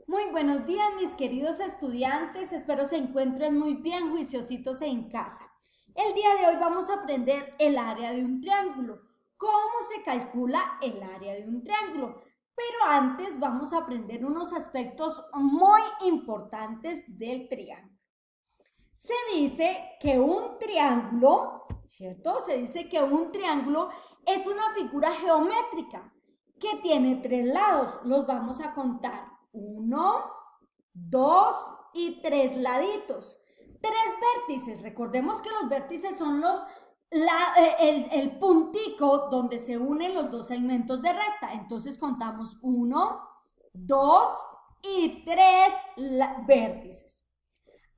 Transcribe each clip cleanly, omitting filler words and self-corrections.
Muy buenos días, mis queridos estudiantes. Espero se encuentren muy bien, juiciositos en casa. El día de hoy vamos a aprender el área de un triángulo. ¿Cómo se calcula el área de un triángulo? Pero antes vamos a aprender unos aspectos muy importantes del triángulo. Se dice que un triángulo, ¿cierto? Se dice que un triángulo es una figura geométrica que tiene tres lados. Los vamos a contar. 1, 2 y 3 laditos. Tres vértices. Recordemos que los vértices son el puntico donde se unen los dos segmentos de recta. Entonces contamos 1, 2 y 3 vértices.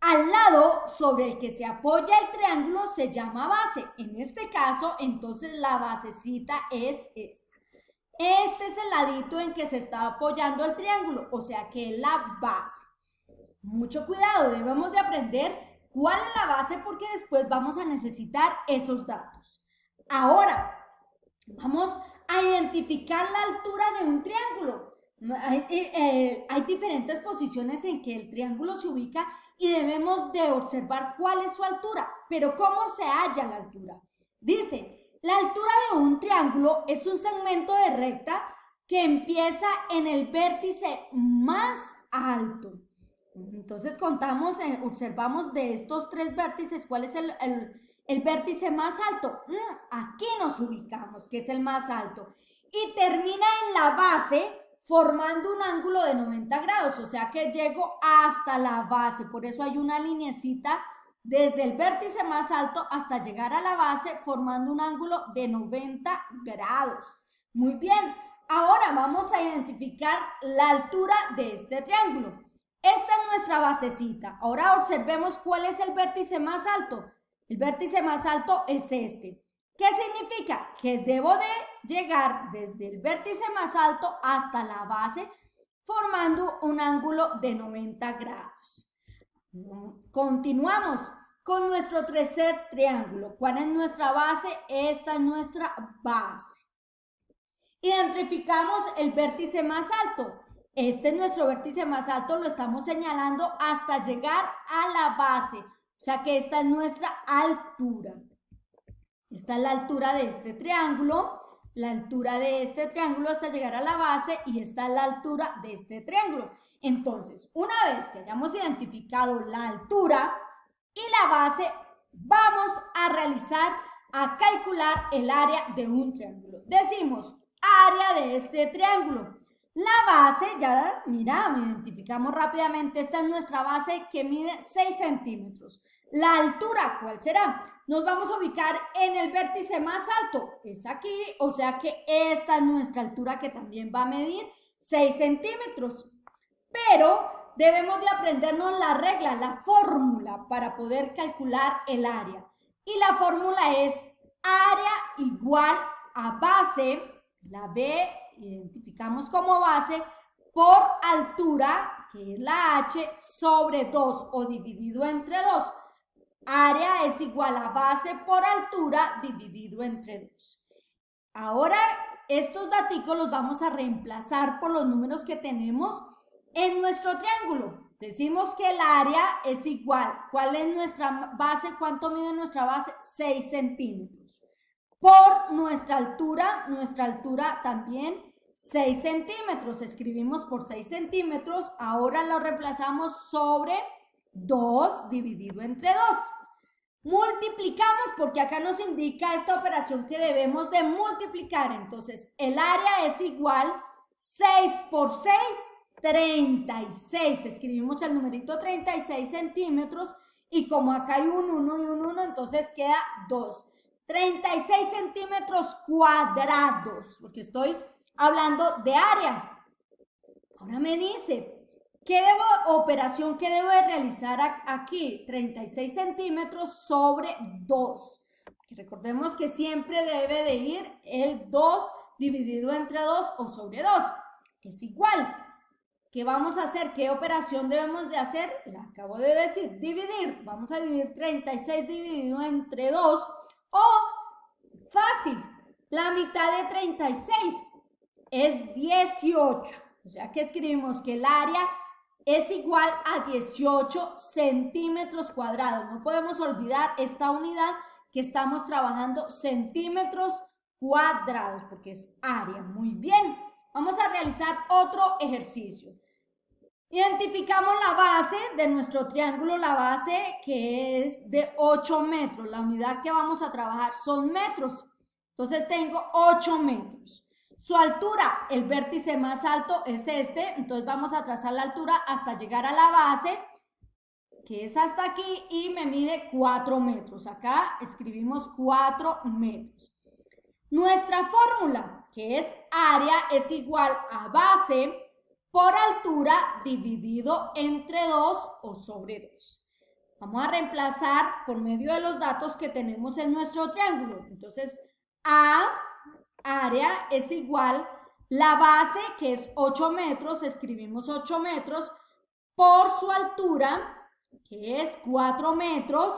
Al lado sobre el que se apoya el triángulo se llama base. En este caso, entonces la basecita es esta. Este es el ladito en que se está apoyando el triángulo, o sea que es la base. Mucho cuidado, debemos de aprender cuál es la base porque después vamos a necesitar esos datos. Ahora, vamos a identificar la altura de un triángulo. Hay diferentes posiciones en que el triángulo se ubica y debemos de observar cuál es su altura. Pero ¿cómo se halla la altura? Dice, la altura de un triángulo es un segmento de recta que empieza en el vértice más alto. Entonces observamos de estos tres vértices cuál es el vértice más alto. Aquí nos ubicamos, que es el más alto. Y termina en la base formando un ángulo de 90 grados, o sea que llego hasta la base. Por eso hay una linecita desde el vértice más alto hasta llegar a la base formando un ángulo de 90 grados. Muy bien, ahora vamos a identificar la altura de este triángulo. Esta es nuestra basecita. Ahora observemos cuál es el vértice más alto. El vértice más alto es este. ¿Qué significa? Que debo de llegar desde el vértice más alto hasta la base formando un ángulo de 90 grados. Continuamos con nuestro tercer triángulo. ¿Cuál es nuestra base? Esta es nuestra base. Identificamos el vértice más alto. Este es nuestro vértice más alto, lo estamos señalando hasta llegar a la base. O sea que esta es nuestra altura. Esta es la altura de este triángulo, la altura de este triángulo hasta llegar a la base y esta es la altura de este triángulo. Entonces, una vez que hayamos identificado la altura y la base, vamos a calcular el área de un triángulo. Decimos área de este triángulo. La base, ya mira, identificamos rápidamente, esta es nuestra base que mide 6 centímetros. La altura, ¿cuál será? Nos vamos a ubicar en el vértice más alto, es aquí, o sea que esta es nuestra altura que también va a medir 6 centímetros. Pero debemos de aprendernos la regla, la fórmula para poder calcular el área. Y la fórmula es área igual a base, la B identificamos como base, por altura, que es la H, sobre 2 o dividido entre 2. Área es igual a base por altura dividido entre 2. Ahora estos datos los vamos a reemplazar por los números que tenemos en nuestro triángulo. Decimos que el área es igual. ¿Cuál es nuestra base? ¿Cuánto mide nuestra base? 6 centímetros. Por nuestra altura también 6 centímetros. Escribimos por 6 centímetros. Ahora lo reemplazamos sobre 2 dividido entre 2. Multiplicamos porque acá nos indica esta operación que debemos de multiplicar. Entonces, el área es igual 6 por 6, 36. Escribimos el numerito 36 centímetros y como acá hay un 1 y un 1, entonces queda 2. 36 centímetros cuadrados, porque estoy hablando de área. Ahora me dice, operación que debo de realizar aquí? 36 centímetros sobre 2. Recordemos que siempre debe de ir el 2 dividido entre 2 o sobre 2. Es igual. ¿Qué vamos a hacer? ¿Qué operación debemos de hacer? La acabo de decir, dividir. Vamos a dividir 36 dividido entre 2 o fácil. La mitad de 36 es 18. O sea que escribimos que el área es igual a 18 centímetros cuadrados. No podemos olvidar esta unidad que estamos trabajando centímetros cuadrados porque es área. Muy bien, vamos a realizar otro ejercicio. Identificamos la base de nuestro triángulo, la base que es de 8 metros. La unidad que vamos a trabajar son metros. Entonces tengo 8 metros. Su altura, el vértice más alto es este. Entonces vamos a trazar la altura hasta llegar a la base, que es hasta aquí, y me mide 4 metros. Acá escribimos 4 metros. Nuestra fórmula, que es área, es igual a base por altura dividido entre 2 o sobre 2. Vamos a reemplazar por medio de los datos que tenemos en nuestro triángulo. Entonces, área es igual la base, que es 8 metros, escribimos 8 metros, por su altura, que es 4 metros,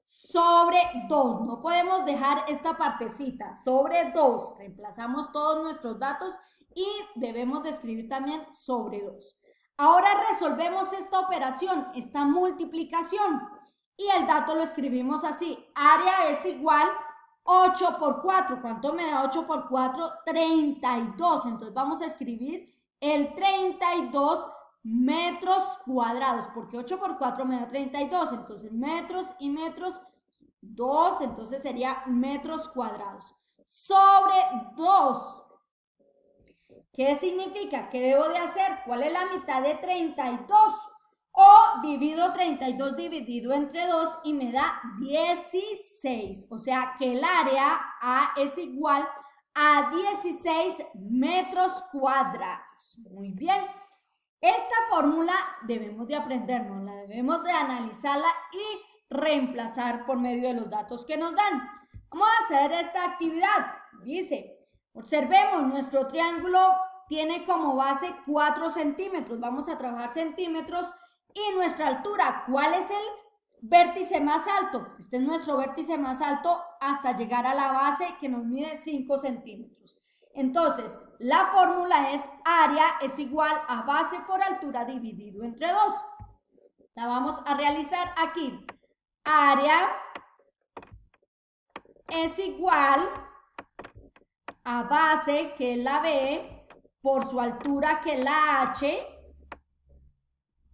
sobre 2. No podemos dejar esta partecita, sobre 2. Reemplazamos todos nuestros datos y debemos de escribir también sobre 2. Ahora resolvemos esta operación, esta multiplicación, y el dato lo escribimos así. Área es igual 8 por 4. ¿Cuánto me da 8 por 4? 32. Entonces vamos a escribir el 32 metros cuadrados, porque 8 por 4 me da 32. Entonces metros y metros, 2, entonces sería metros cuadrados. Sobre 2. ¿Qué significa? ¿Qué debo de hacer? ¿Cuál es la mitad de 32? O divido 32 dividido entre 2 y me da 16. O sea que el área A es igual a 16 metros cuadrados. Muy bien. Esta fórmula debemos de aprendernos, debemos de analizarla y reemplazar por medio de los datos que nos dan. Vamos a hacer esta actividad. Dice, observemos, nuestro triángulo tiene como base 4 centímetros. Vamos a trabajar centímetros y nuestra altura. ¿Cuál es el vértice más alto? Este es nuestro vértice más alto hasta llegar a la base, que nos mide 5 centímetros. Entonces, la fórmula es área es igual a base por altura dividido entre 2. La vamos a realizar aquí. Área es igual a base, que es la B, por su altura, que es la H,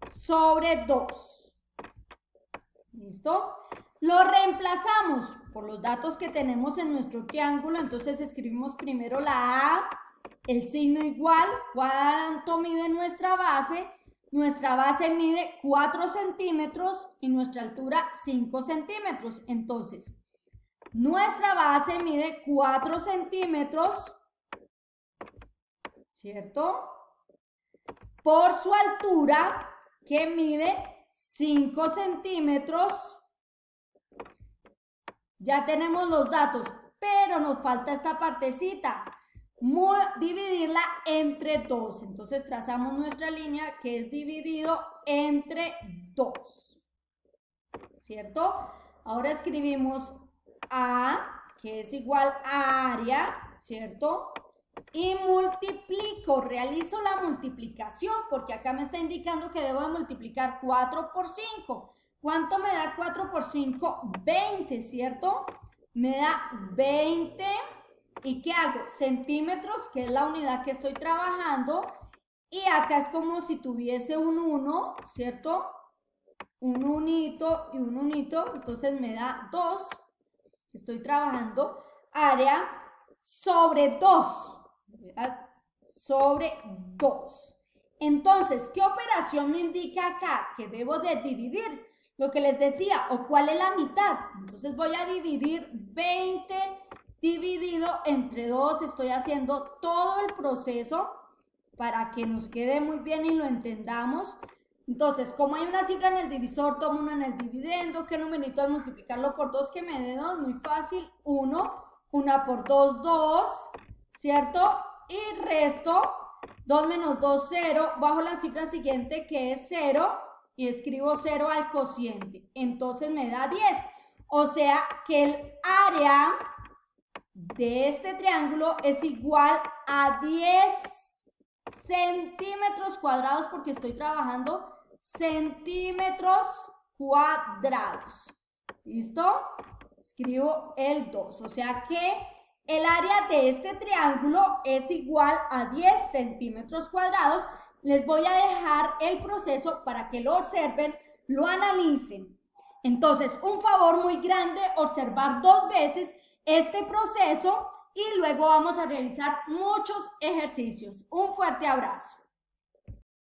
sobre 2. ¿Listo? Lo reemplazamos por los datos que tenemos en nuestro triángulo. Entonces escribimos primero la A, el signo igual, ¿cuánto mide nuestra base? Nuestra base mide 4 centímetros y nuestra altura 5 centímetros. Entonces, nuestra base mide 4 centímetros, ¿cierto? Por su altura, que mide 5 centímetros. Ya tenemos los datos, pero nos falta esta partecita, dividirla entre 2. Entonces trazamos nuestra línea, que es dividido entre 2, ¿cierto? Ahora escribimos A, que es igual a área, ¿cierto? Y multiplico, realizo la multiplicación, porque acá me está indicando que debo de multiplicar 4 por 5. ¿Cuánto me da 4 por 5? 20, ¿cierto? Me da 20. ¿Y qué hago? Centímetros, que es la unidad que estoy trabajando. Y acá es como si tuviese un 1, ¿cierto? Un unito y un unito. Entonces me da 2. Estoy trabajando área sobre 2. ¿Verdad? Sobre 2. Entonces, ¿qué operación me indica acá? Que debo de dividir. Lo que les decía, o cuál es la mitad. Entonces voy a dividir 20 dividido entre 2. Estoy haciendo todo el proceso para que nos quede muy bien y lo entendamos. Entonces, como hay una cifra en el divisor, tomo una en el dividendo. ¿Qué numerito al multiplicarlo por 2 que me dé 2? Muy fácil, 1. 1 por 2, 2, ¿cierto? Y resto, 2 menos 2, 0. Bajo la cifra siguiente, que es 0. Y escribo 0 al cociente. Entonces me da 10. O sea que el área de este triángulo es igual a 10 centímetros cuadrados porque estoy trabajando centímetros cuadrados. ¿Listo? Escribo el 2, o sea que el área de este triángulo es igual a 10 centímetros cuadrados. Les voy a dejar el proceso para que lo observen, lo analicen. Entonces, un favor muy grande, observar 2 veces este proceso y luego vamos a realizar muchos ejercicios. Un fuerte abrazo.